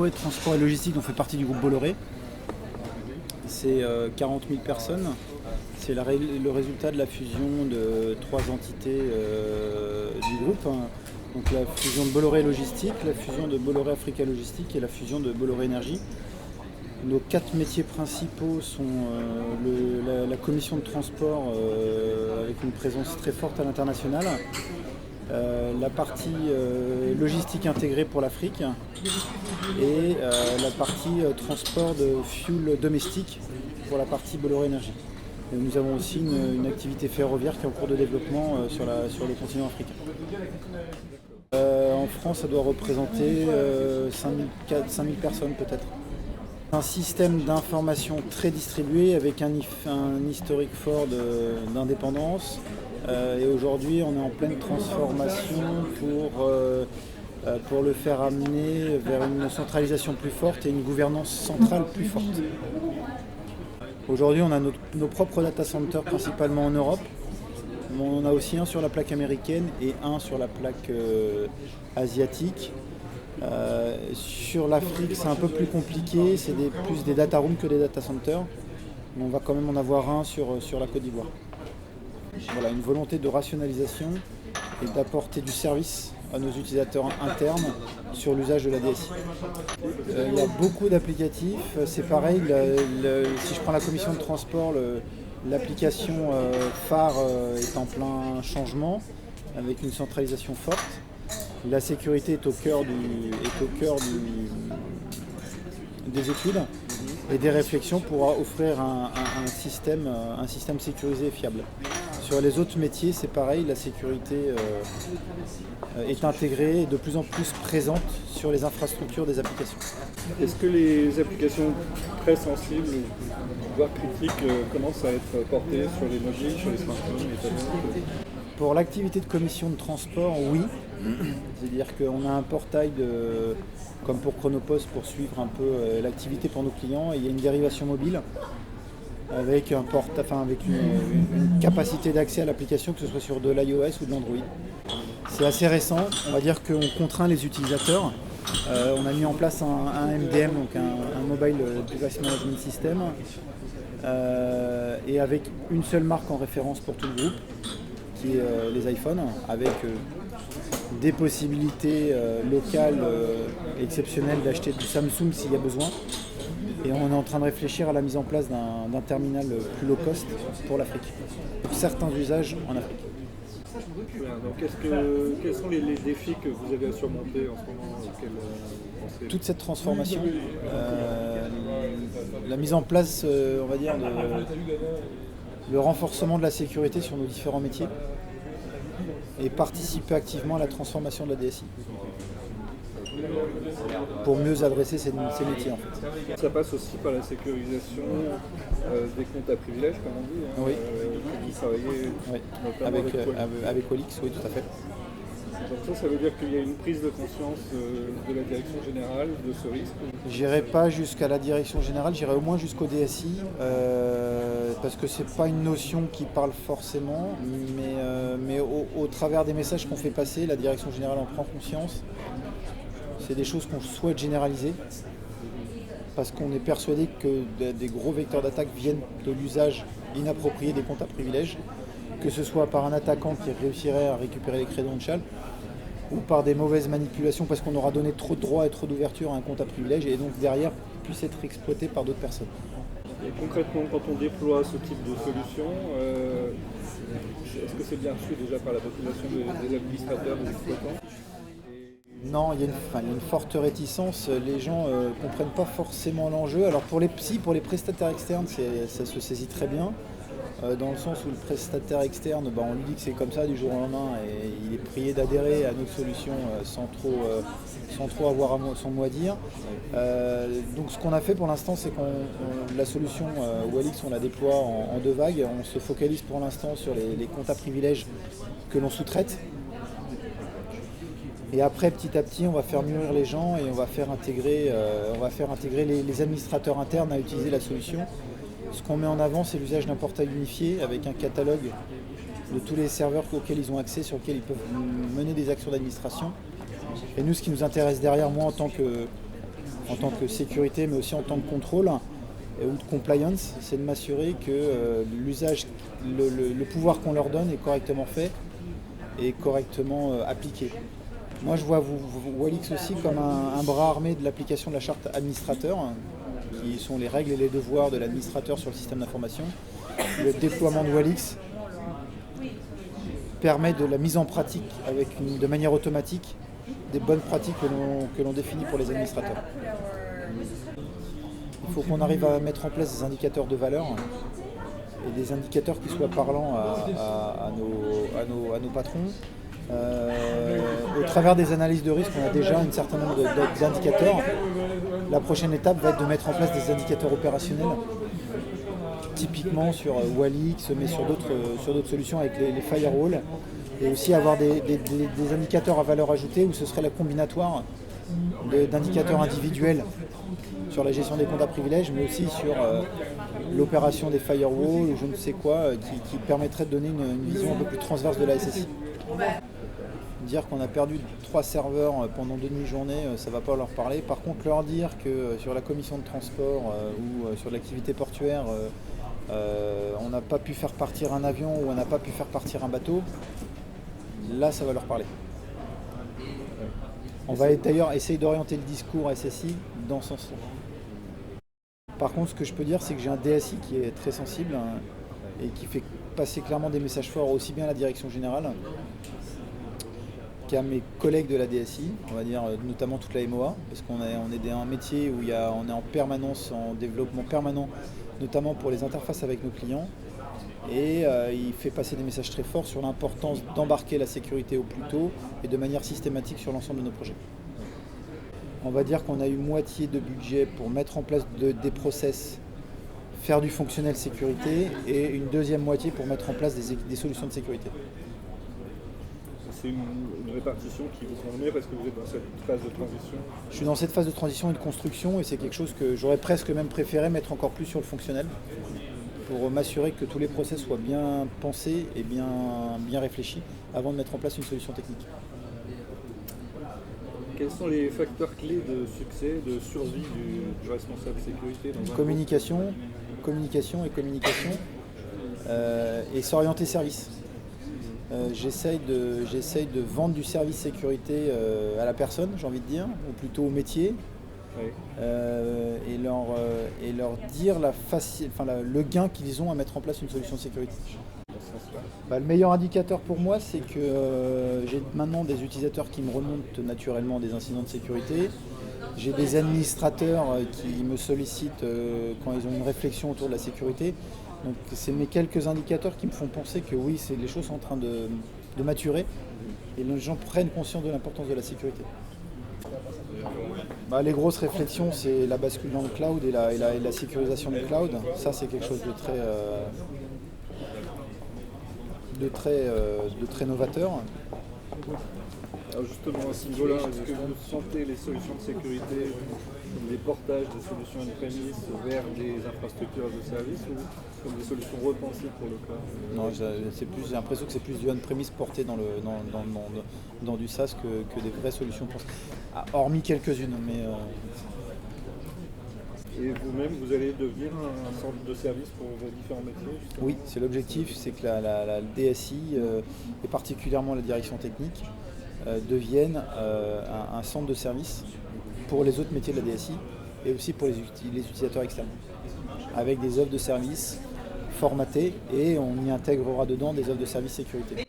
Bolloré Transport et Logistique, on fait partie du groupe Bolloré. C'est 40 000 personnes. C'est le résultat de la fusion de 3 entités du groupe. Donc la fusion de Bolloré Logistique, la fusion de Bolloré Africa Logistique et la fusion de Bolloré Énergie. Nos 4 métiers principaux sont la commission de transport avec une présence très forte à l'international, la partie logistique intégrée pour l'Afrique et la partie transport de fuel domestique pour la partie Bolloré Énergie. Et nous avons aussi une activité ferroviaire qui est en cours de développement sur le continent africain. En France, ça doit représenter 5000 personnes peut-être. Un système d'information très distribué avec un historique fort d'indépendance. Et aujourd'hui, on est en pleine transformation pour le faire amener vers une centralisation plus forte et une gouvernance centrale plus forte. Aujourd'hui, on a nos propres data centers principalement en Europe. On en a aussi un sur la plaque américaine et un sur la plaque asiatique. Sur l'Afrique, c'est un peu plus compliqué, c'est plus des data rooms que des data centers. Mais on va quand même en avoir un sur la Côte d'Ivoire. Voilà, une volonté de rationalisation et d'apporter du service à nos utilisateurs internes sur l'usage de la DSI. Il y a beaucoup d'applicatifs, c'est pareil, si je prends la commission de transport, l'application phare est en plein changement avec une centralisation forte. La sécurité est au cœur des études et des réflexions pour offrir un système sécurisé et fiable. Sur les autres métiers, c'est pareil, la sécurité est intégrée et de plus en plus présente sur les infrastructures des applications. Est-ce que les applications très sensibles, voire critiques, commencent à être portées sur les mobiles, sur les smartphones, les tablettes ? Pour l'activité de commission de transport, oui. C'est-à-dire qu'on a un portail comme pour Chronopost pour suivre un peu l'activité pour nos clients et il y a une dérivation mobile avec une capacité d'accès à l'application, que ce soit sur de l'iOS ou de l'Android. C'est assez récent, on va dire qu'on contraint les utilisateurs. On a mis en place un MDM, donc un Mobile Device Management System, et avec une seule marque en référence pour tout le groupe, qui est les iPhones, avec des possibilités locales exceptionnelles d'acheter du Samsung s'il y a besoin. Et on est en train de réfléchir à la mise en place d'un terminal plus low cost pour l'Afrique, pour certains usages en Afrique. Donc quels sont les défis que vous avez à surmonter en ce moment? Toute cette transformation, la mise en place, on va dire, le renforcement de la sécurité sur nos différents métiers et participer activement à la transformation de la DSI pour mieux adresser ces métiers en fait. Ça passe aussi par la sécurisation des comptes à privilèges, comme on dit. Oui. Vous travaillez avec Olix, oui, tout à fait. Donc ça veut dire qu'il y a une prise de conscience de la direction générale de ce risque? J'irai pas jusqu'à la direction générale, j'irai au moins jusqu'au DSI, parce que c'est pas une notion qui parle forcément, mais au travers des messages qu'on fait passer, la direction générale en prend conscience. C'est des choses qu'on souhaite généraliser, parce qu'on est persuadé que des gros vecteurs d'attaque viennent de l'usage inapproprié des comptes à privilèges, que ce soit par un attaquant qui réussirait à récupérer les crédentials, ou par des mauvaises manipulations parce qu'on aura donné trop de droits et trop d'ouverture à un compte à privilège et donc derrière puisse être exploité par d'autres personnes. Et concrètement, quand on déploie ce type de solution, est-ce que c'est bien reçu déjà par la population des administrateurs, des exploitants? Non, il y a une forte réticence, les gens ne comprennent pas forcément l'enjeu. Alors pour les prestataires externes, ça se saisit très bien. Dans le sens où le prestataire externe, on lui dit que c'est comme ça du jour au lendemain et il est prié d'adhérer à notre solution sans trop avoir son mot à dire. Donc ce qu'on a fait pour l'instant, c'est la solution Walix, on la déploie en 2 vagues. On se focalise pour l'instant sur les comptes à privilèges que l'on sous-traite. Et après, petit à petit, on va faire mûrir les gens et on va faire intégrer les administrateurs internes à utiliser la solution. Ce qu'on met en avant, c'est l'usage d'un portail unifié avec un catalogue de tous les serveurs auxquels ils ont accès, sur lesquels ils peuvent mener des actions d'administration. Et nous, ce qui nous intéresse derrière, moi en tant que en tant que sécurité, mais aussi en tant que contrôle ou de compliance, c'est de m'assurer que l'usage, le pouvoir qu'on leur donne est correctement fait et correctement appliqué. Moi, je vois Walix aussi comme un bras armé de l'application de la charte administrateur, qui sont les règles et les devoirs de l'administrateur sur le système d'information. Le déploiement de Walix permet de la mise en pratique de manière automatique des bonnes pratiques que l'on définit pour les administrateurs. Il faut qu'on arrive à mettre en place des indicateurs de valeur et des indicateurs qui soient parlants à nos patrons. Au travers des analyses de risque, on a déjà un certain nombre d'indicateurs. La prochaine étape va être de mettre en place des indicateurs opérationnels, typiquement sur Walix, mais sur d'autres solutions avec les firewalls, et aussi avoir des indicateurs à valeur ajoutée où ce serait la combinatoire d'indicateurs individuels sur la gestion des comptes à privilèges, mais aussi sur l'opération des firewalls ou je ne sais quoi, qui permettrait de donner une vision un peu plus transverse de la SSI. Dire qu'on a perdu 3 serveurs pendant 2 demi-journées, ça ne va pas leur parler. Par contre, leur dire que sur la commission de transport ou sur l'activité portuaire, on n'a pas pu faire partir un avion ou on n'a pas pu faire partir un bateau, là ça va leur parler. On va d'ailleurs essayer d'orienter le discours SSI dans ce sens-là. Par contre, ce que je peux dire, c'est que j'ai un DSI qui est très sensible et qui fait passer clairement des messages forts aussi bien à la direction générale qu'à mes collègues de la DSI, on va dire notamment toute la MOA, parce qu'on est un métier où on est en permanence, en développement permanent, notamment pour les interfaces avec nos clients. Et il fait passer des messages très forts sur l'importance d'embarquer la sécurité au plus tôt et de manière systématique sur l'ensemble de nos projets. On va dire qu'on a eu moitié de budget pour mettre en place des process, faire du fonctionnel sécurité, et une deuxième moitié pour mettre en place des solutions de sécurité. C'est une répartition qui vous convient parce que vous êtes dans cette phase de transition? Je suis dans cette phase de transition et de construction, et c'est quelque chose que j'aurais presque même préféré mettre encore plus sur le fonctionnel, pour m'assurer que tous les process soient bien pensés et bien réfléchis avant de mettre en place une solution technique. Quels sont les facteurs clés de succès, de survie du responsable sécurité dans un communication et s'orienter service. J'essaye de vendre du service sécurité à la personne, j'ai envie de dire, ou plutôt au métier. Oui. Et leur dire le gain qu'ils ont à mettre en place une solution de sécurité. Le meilleur indicateur pour moi, c'est que j'ai maintenant des utilisateurs qui me remontent naturellement des incidents de sécurité. J'ai des administrateurs qui me sollicitent quand ils ont une réflexion autour de la sécurité. Donc c'est mes quelques indicateurs qui me font penser que oui, les choses sont en train de maturer et les gens prennent conscience de l'importance de la sécurité. Les grosses réflexions, c'est la bascule dans le cloud et la sécurisation du cloud. Ça, c'est quelque chose de très novateur. Alors justement, à ce niveau-là, est-ce que vous sentez les solutions de sécurité comme des portages de solutions on-premise vers des infrastructures de service ou comme des solutions repensées pour le cloud? Non, j'ai l'impression que c'est plus du on-premise porté dans du SaaS que des vraies solutions pensées. Hormis quelques-unes, mais... Et vous-même, vous allez devenir un centre de service pour vos différents métiers, justement? Oui, c'est l'objectif, c'est que la DSI, et particulièrement la direction technique, deviennent un centre de service pour les autres métiers de la DSI et aussi pour les utilisateurs externes, avec des offres de services formatées, et on y intégrera dedans des offres de services sécurité.